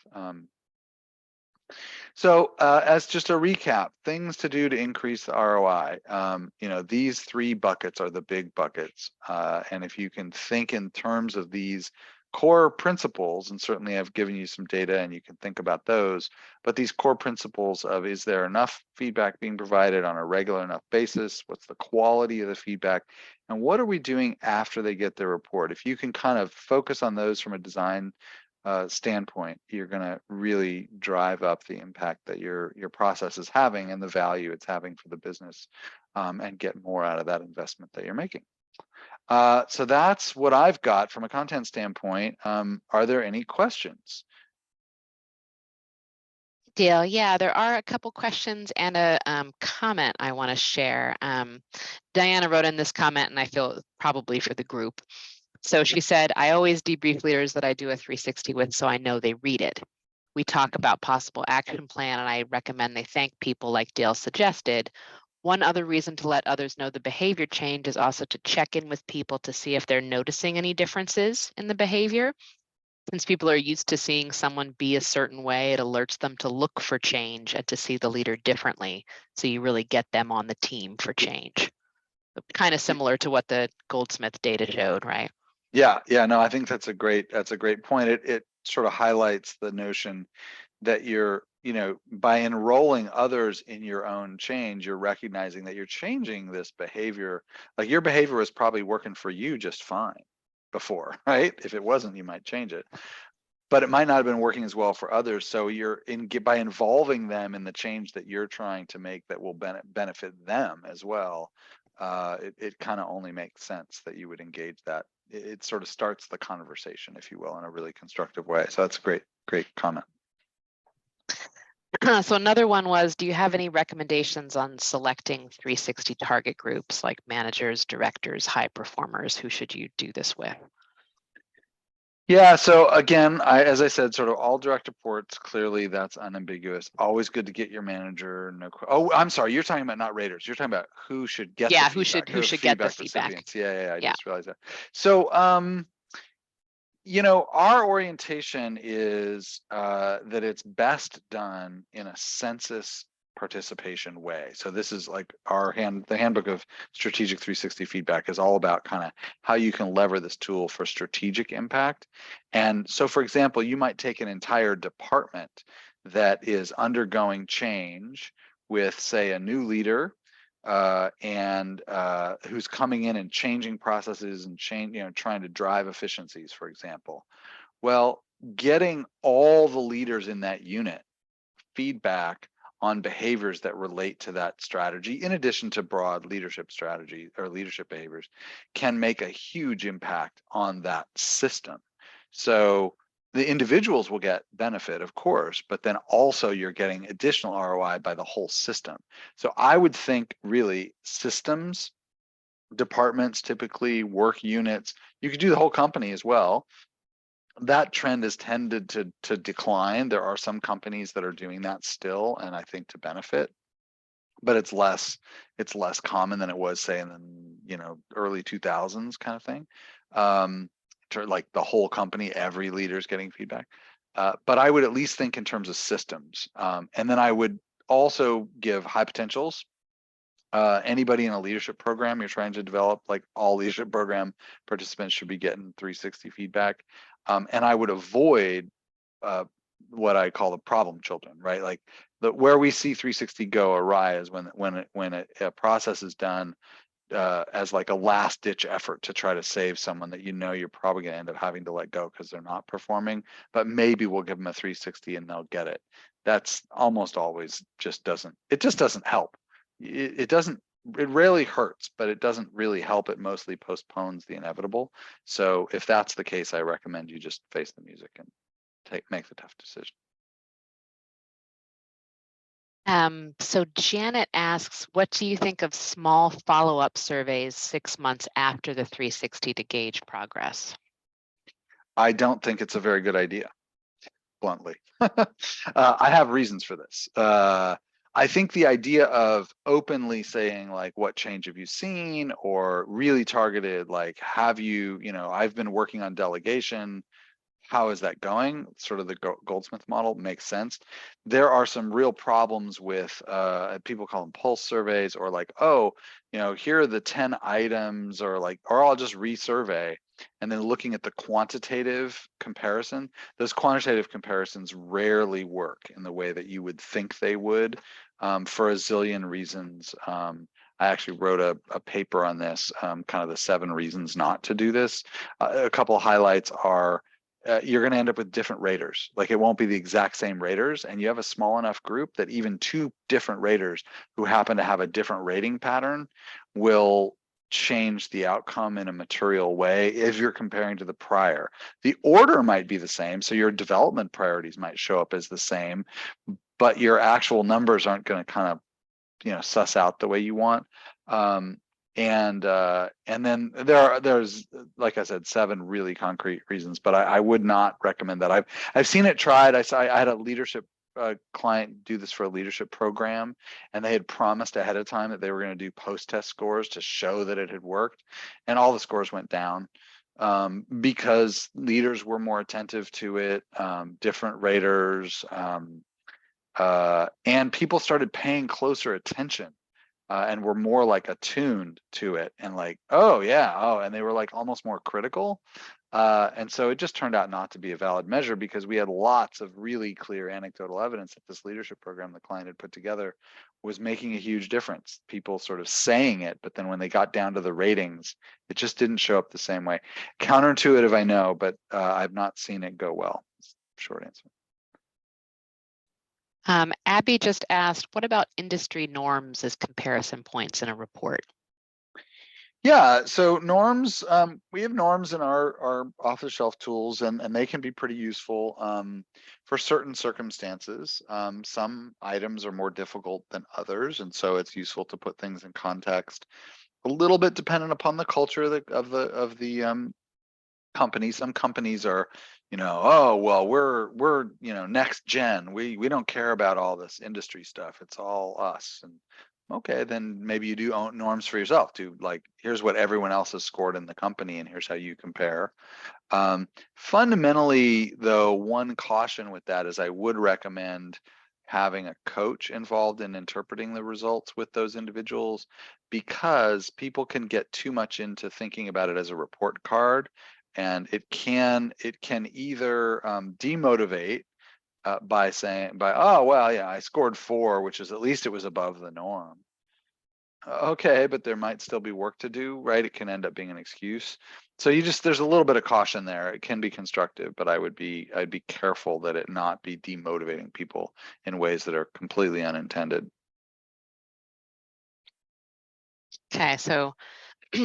[SPEAKER 2] So as just a recap, things to do to increase the ROI. These 3 buckets are the big buckets. And if you can think in terms of these core principles, and certainly I've given you some data and you can think about those, but these core principles of, is there enough feedback being provided on a regular enough basis? What's the quality of the feedback? And what are we doing after they get their report? If you can kind of focus on those from a design standpoint, you're going to really drive up the impact that your process is having and the value it's having for the business, and get more out of that investment that you're making. So that's what I've got from a content standpoint. Are there any questions?
[SPEAKER 1] Dale, yeah, there are a couple questions and a comment I want to share. Diana wrote in this comment, and I feel probably for the group. So she said, I always debrief leaders that I do a 360 with, so I know they read it. We talk about possible action plan, and I recommend they thank people like Dale suggested. One other reason to let others know the behavior change is also to check in with people to see if they're noticing any differences in the behavior. Since people are used to seeing someone be a certain way, it alerts them to look for change and to see the leader differently. So you really get them on the team for change. Kind of similar to what the Goldsmith data showed, right?
[SPEAKER 2] Yeah, no, I think that's a great point. It sort of highlights the notion that you're, by enrolling others in your own change, you're recognizing that you're changing this behavior. Like, your behavior was probably working for you just fine before, right? If it wasn't, you might change it, but it might not have been working as well for others. So you're by involving them in the change that you're trying to make that will benefit them as well. It kind of only makes sense that you would engage that. It sort of starts the conversation, if you will, in a really constructive way. So that's a great comment.
[SPEAKER 1] So another one was, do you have any recommendations on selecting 360 target groups like managers, directors, high performers? Who should you do this with?
[SPEAKER 2] Yeah, so again, as I said, sort of all direct reports, clearly that's unambiguous. Always good to get your manager. Oh, I'm sorry, you're talking about not raters. You're talking about who should get the feedback.
[SPEAKER 1] Who should get the feedback?
[SPEAKER 2] Recipients. Yeah, I just realized that. So our orientation is that it's best done in a census participation way. So this is like the handbook of strategic 360 feedback is all about kind of how you can lever this tool for strategic impact. And so, for example, you might take an entire department that is undergoing change with, say, a new leader, and who's coming in and changing processes and trying to drive efficiencies, for example. Well, getting all the leaders in that unit feedback on behaviors that relate to that strategy, in addition to broad leadership strategy or leadership behaviors, can make a huge impact on that system. So the individuals will get benefit, of course, but then also you're getting additional ROI by the whole system. So I would think really systems, departments, typically work units, you could do the whole company as well. That trend has tended to decline. There are some companies that are doing that still, and I think to benefit, but it's less common than it was, say, in the early 2000s kind of thing. To like the whole company, every leader's getting feedback. But I would at least think in terms of systems, and then I would also give high potentials. Anybody in a leadership program you're trying to develop, like all leadership program participants should be getting 360 feedback. And I would avoid what I call the problem children, right? Like where we see 360 go awry is when a process is done as like a last ditch effort to try to save someone that you're probably going to end up having to let go because they're not performing, but maybe we'll give them a 360 and they'll get it. That's almost always just doesn't help. It rarely hurts, but it doesn't really help. It mostly postpones the inevitable. So if that's the case, I recommend you just face the music and make the tough decision.
[SPEAKER 1] So Janet asks, what do you think of small follow-up surveys 6 months after the 360 to gauge progress?
[SPEAKER 2] I don't think it's a very good idea, bluntly. I have reasons for this. I think the idea of openly saying like, what change have you seen, or really targeted, like, have you, I've been working on delegation, how is that going? Sort of the Goldsmith model makes sense. There are some real problems with people call them pulse surveys, or like, oh, here are the 10 items, or I'll just resurvey. And then looking at the quantitative comparison, those quantitative comparisons rarely work in the way that you would think they would, for a zillion reasons. I actually wrote a paper on this, kind of the 7 reasons not to do this. A couple of highlights are, you're going to end up with different raters. Like, it won't be the exact same raters, and you have a small enough group that even 2 different raters who happen to have a different rating pattern will change the outcome in a material way if you're comparing to the prior. The order might be the same, so your development priorities might show up as the same, but your actual numbers aren't going to kind of suss out the way you want. And then there's, like I said, 7 really concrete reasons, but I would not recommend that. I've seen it tried. I had a leadership client do this for a leadership program, and they had promised ahead of time that they were going to do post-test scores to show that it had worked, and all the scores went down, because leaders were more attentive to it, different raters, and people started paying closer attention. And were more like attuned to it, and like, oh yeah, and they were like almost more critical. And so it just turned out not to be a valid measure, because we had lots of really clear anecdotal evidence that this leadership program the client had put together was making a huge difference. People sort of saying it, but then when they got down to the ratings, it just didn't show up the same way. Counterintuitive, I know, but I've not seen it go well. Short answer.
[SPEAKER 1] Abby just asked, what about industry norms as comparison points in a report?
[SPEAKER 2] Yeah, so norms, we have norms in our off-the-shelf tools, and they can be pretty useful for certain circumstances. Some items are more difficult than others, and so it's useful to put things in context. A little bit dependent upon the culture of the company. Some companies are, oh well, we're next gen. We don't care about all this industry stuff. It's all us. And okay, then maybe you do own norms for yourself. To like, here's what everyone else has scored in the company, and here's how you compare. Fundamentally, though, one caution with that is I would recommend having a coach involved in interpreting the results with those individuals, because people can get too much into thinking about it as a report card, and it can either demotivate by saying, oh well, yeah, I scored 4, which is, at least it was above the norm. Okay, but there might still be work to do, right? It can end up being an excuse. So there's a little bit of caution there. It can be constructive, but I'd be careful that it not be demotivating people in ways that are completely unintended.
[SPEAKER 1] Okay, so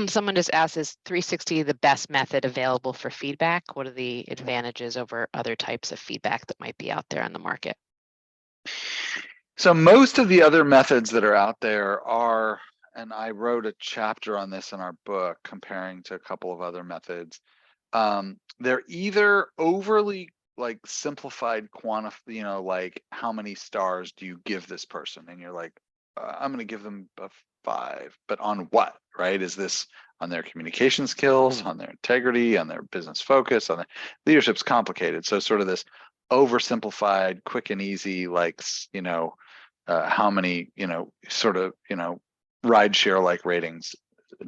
[SPEAKER 1] Someone just asked, is 360 the best method available for feedback? What are the advantages over other types of feedback that might be out there on the market?
[SPEAKER 2] So most of the other methods that are out there are, and I wrote a chapter on this in our book comparing to a couple of other methods. They're either overly like simplified like how many stars do you give this person? And you're like, I'm going to give them a 5, but on what, right? Is this on their communication skills, on their integrity, on their business focus, on their leadership's complicated. So sort of this oversimplified, quick and easy, like, how many, sort of, ride share like ratings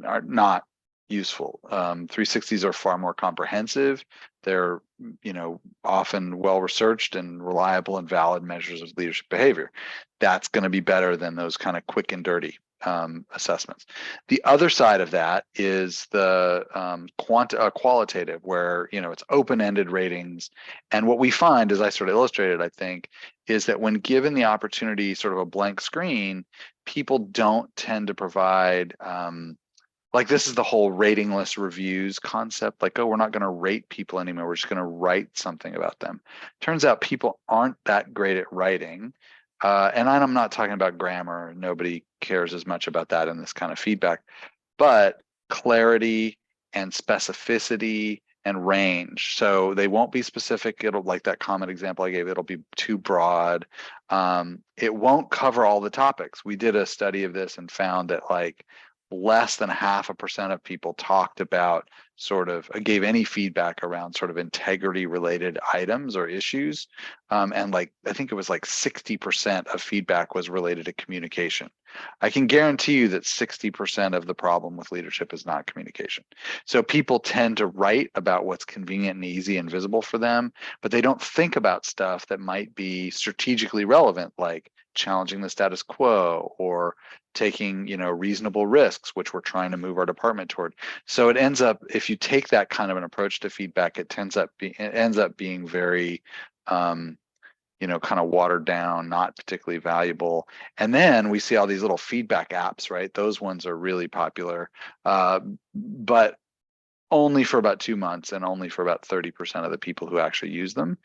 [SPEAKER 2] are not useful. 360s are far more comprehensive. They're, often well researched and reliable and valid measures of leadership behavior. That's going to be better than those kind of quick and dirty assessments. The other side of that is the qualitative, where it's open-ended ratings. And what we find, as I sort of illustrated, I think, is that when given the opportunity, sort of a blank screen, people don't tend to provide like, this is the whole ratingless reviews concept, like, oh, we're not going to rate people anymore, we're just going to write something about them. Turns out people aren't that great at writing. And I'm not talking about grammar. Nobody cares as much about that in this kind of feedback, but clarity and specificity and range. So they won't be specific. It'll, like that comment example I gave, it'll be too broad. It won't cover all the topics. We did a study of this and found that like less than 0.5% of people talked about gave any feedback around sort of integrity related items or issues. And like, I think it was like 60% of feedback was related to communication. I can guarantee you that 60% of the problem with leadership is not communication. So people tend to write about what's convenient and easy and visible for them, but they don't think about stuff that might be strategically relevant, like challenging the status quo or taking reasonable risks, which we're trying to move our department toward. So it ends up, if you take that kind of an approach to feedback, it ends up being very kind of watered down, not particularly valuable. And then we see all these little feedback apps, right? Those ones are really popular, but only for about 2 months and only for about 30% of the people who actually use them,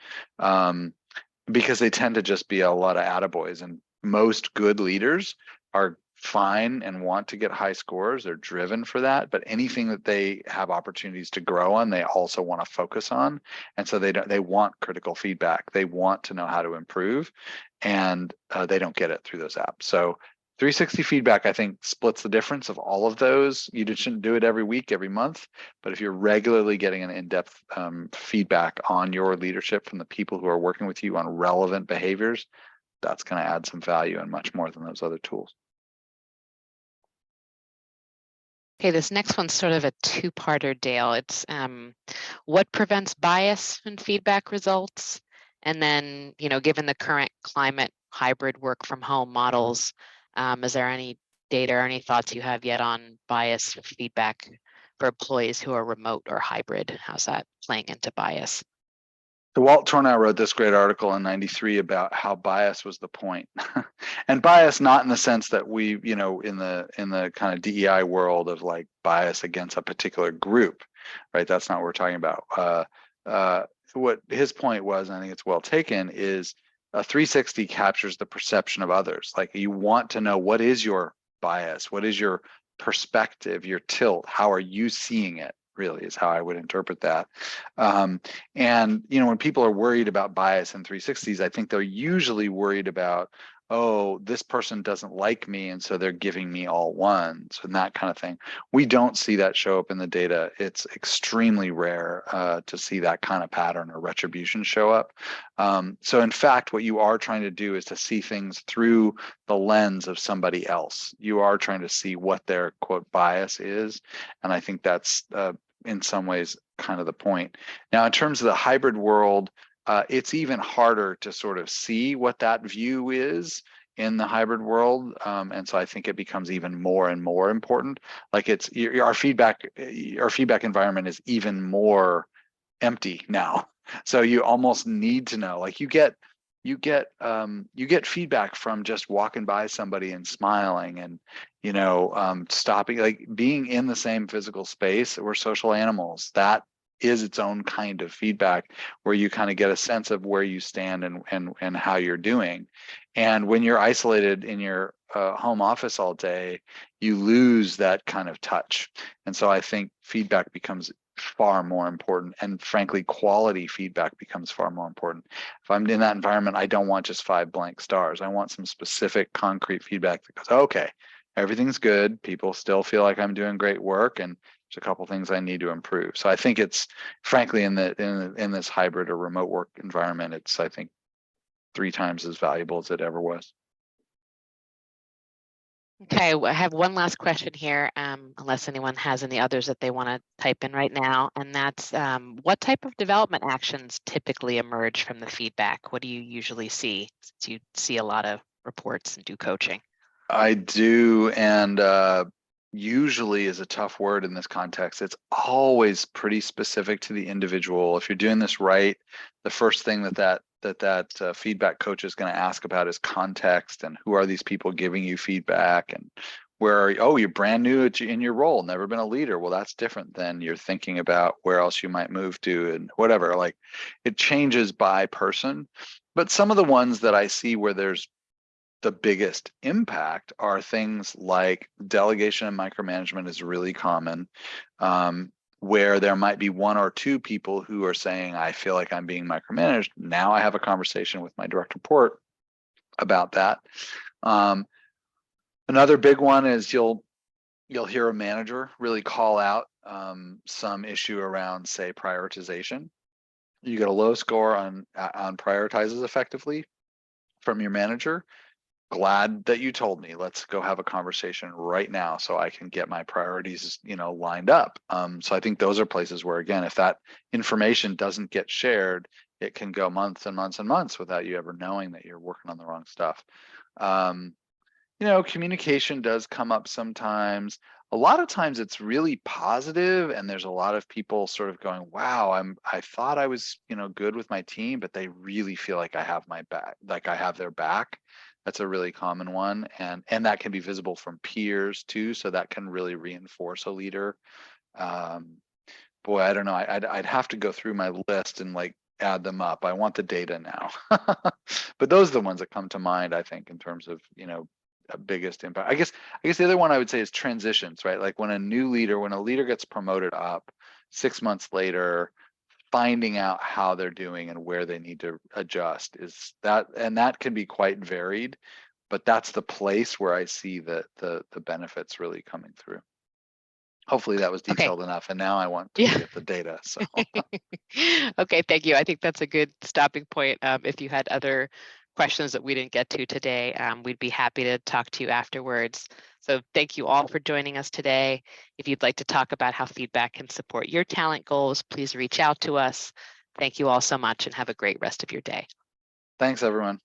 [SPEAKER 2] because they tend to just be a lot of attaboys. And most good leaders are fine and want to get high scores. They're driven for that, but anything that they have opportunities to grow on, they also want to focus on. And so they want critical feedback. They want to know how to improve, and they don't get it through those apps. So 360 feedback, I think, splits the difference of all of those. You just shouldn't do it every week, every month, but if you're regularly getting an in-depth feedback on your leadership from the people who are working with you on relevant behaviors, that's going to add some value and much more than those other tools.
[SPEAKER 1] Okay, this next one's sort of a two-parter, Dale. It's what prevents bias in feedback results? And then, given the current climate, hybrid work from home models, is there any data or any thoughts you have yet on bias feedback for employees who are remote or hybrid? How's that playing into bias?
[SPEAKER 2] So Walt Tornow wrote this great article in '93 about how bias was the point. And bias not in the sense that we, in the kind of DEI world of like bias against a particular group, right? That's not what we're talking about. What his point was, and I think it's well taken, is a 360 captures the perception of others. Like, you want to know, what is your bias? What is your perspective, your tilt? How are you seeing it? Really is how I would interpret that. And when people are worried about bias in 360s, I think they're usually worried about, oh, this person doesn't like me, and so they're giving me all ones and that kind of thing. We don't see that show up in the data. It's extremely rare to see that kind of pattern or retribution show up. So in fact, what you are trying to do is to see things through the lens of somebody else. You are trying to see what their quote bias is. And I think that's in some ways kind of the point. Now, in terms of the hybrid world, it's even harder to sort of see what that view is in the hybrid world. And so I think it becomes even more and more important. Like, our feedback environment is even more empty now. So you almost need to know, like, you get you get feedback from just walking by somebody and smiling, and stopping, like being in the same physical space. We're social animals. That is its own kind of feedback, where you kind of get a sense of where you stand and how you're doing. And when you're isolated in your home office all day, you lose that kind of touch. And so I think feedback becomes far more important, and frankly, quality feedback becomes far more important. If I'm in that environment, I don't want just 5 blank stars. I want some specific, concrete feedback that goes, okay, everything's good. People still feel like I'm doing great work, and there's a couple things I need to improve. So I think it's, frankly, in this hybrid or remote work environment, it's, I think, 3 times as valuable as it ever was.
[SPEAKER 1] Okay, I have one last question here, unless anyone has any others that they want to type in right now, and that's what type of development actions typically emerge from the feedback? What do you usually see, since you see a lot of reports and do coaching?
[SPEAKER 2] I do, and usually is a tough word in this context. It's always pretty specific to the individual. If you're doing this right, the first thing that feedback coach is going to ask about is context, and who are these people giving you feedback, and where are you? Oh, you're brand new in your role, never been a leader. Well, that's different than you're thinking about where else you might move to and whatever. Like, it changes by person. But some of the ones that I see where there's the biggest impact are things like delegation and micromanagement is really common, where there might be 1 or 2 people who are saying, I feel like I'm being micromanaged. Now I have a conversation with my direct report about that. Another big one is you'll hear a manager really call out some issue around, say, prioritization. You get a low score on prioritizes effectively from your manager. Glad that you told me. Let's go have a conversation right now so I can get my priorities, lined up. So I think those are places where, again, if that information doesn't get shared, it can go months and months and months without you ever knowing that you're working on the wrong stuff. Communication does come up sometimes. A lot of times it's really positive, and there's a lot of people sort of going, wow, I thought I was, good with my team, but they really feel like I have my back, like I have their back. That's a really common one. And that can be visible from peers too. So that can really reinforce a leader. Boy, I don't know. I'd have to go through my list and like add them up. I want the data now. But those are the ones that come to mind, I think, in terms of, biggest impact. I guess the other one I would say is transitions, right? Like when a leader gets promoted up, 6 months later, finding out how they're doing and where they need to adjust, and that can be quite varied, but that's the place where I see the benefits really coming through. Hopefully that was detailed enough, and now I want to get the data. So
[SPEAKER 1] okay, thank you. I think that's a good stopping point. If you had other questions that we didn't get to today, we'd be happy to talk to you afterwards. So thank you all for joining us today. If you'd like to talk about how feedback can support your talent goals, please reach out to us. Thank you all so much, and have a great rest of your day.
[SPEAKER 2] Thanks, everyone.